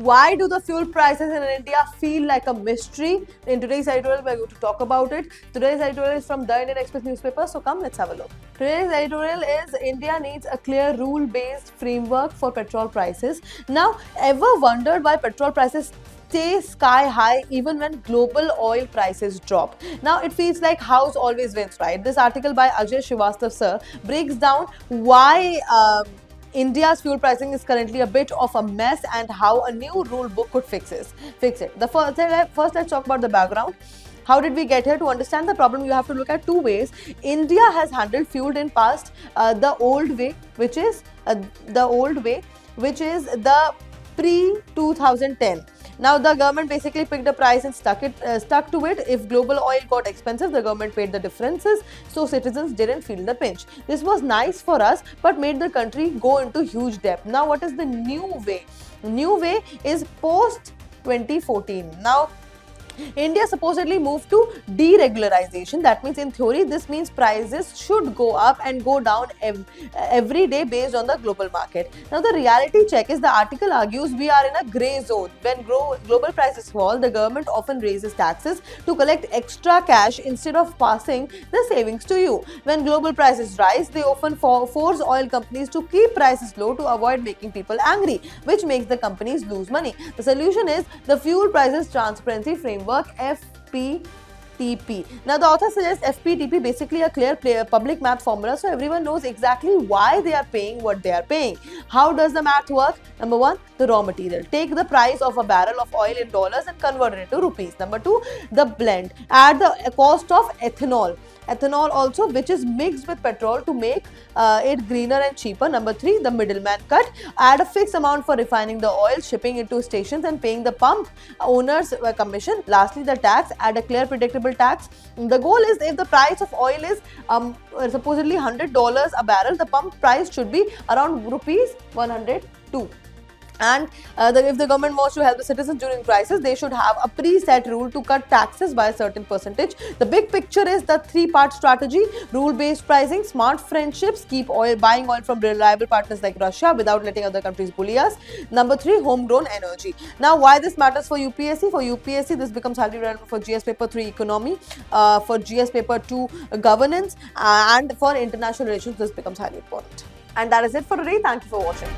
Why do the fuel prices in India feel like a mystery? In today's editorial, we're going to talk about it. Today's editorial is from The Indian Express newspaper, so come, let's have a look. Today's editorial is India needs a clear rule-based framework for petrol prices. Now, ever wondered why petrol prices stay sky high even when global oil prices drop? Now it feels like house always wins, right? This article by Ajay Srivastav sir breaks down why India's fuel pricing is currently a bit of a mess and how a new rule book could fix it. First, let's talk about the background. How did we get here? To understand the problem, you have to look at two ways. India has handled fuel in past the old way, which is the pre 2010. Now the government basically picked a price and stuck to it. If global oil got expensive, the government paid the differences, so citizens didn't feel the pinch. This was nice for us, but made the country go into huge debt. Now what is the new way? New way is post 2014. Now India supposedly moved to deregularization. That means, in theory, this means prices should go up and go down every day based on the global market. Now, the reality check is the article argues we are in a grey zone. When global prices fall, the government often raises taxes to collect extra cash instead of passing the savings to you. When global prices rise, they often force oil companies to keep prices low to avoid making people angry, which makes the companies lose money. The solution is the Fuel Prices Transparency Framework, FPTP. Now the author suggests FPTP, basically a clear public math formula, so everyone knows exactly why they are paying what they are paying. How does the math work? Number one, the raw material. Take the price of a barrel of oil in dollars and convert it into rupees. Number two, the blend. Add the cost of ethanol also, which is mixed with petrol to make it greener and cheaper. Number three, the middleman cut. Add a fixed amount for refining the oil, shipping it to stations and paying the pump owner's commission. Lastly, the tax. Add a clear, predictable tax. The goal is, if the price of oil is supposedly $100 a barrel, the pump price should be around rupees 102. And if the government wants to help the citizens during crisis, they should have a preset rule to cut taxes by a certain percentage. The big picture is the three-part strategy: rule-based pricing, smart friendships, keep buying oil from reliable partners like Russia without letting other countries bully us. Number three, homegrown energy. Now, why this matters for UPSC? For UPSC, this becomes highly relevant for GS Paper 3 Economy, for GS Paper 2 Governance, and for international relations, this becomes highly important. And that is it for today. Thank you for watching.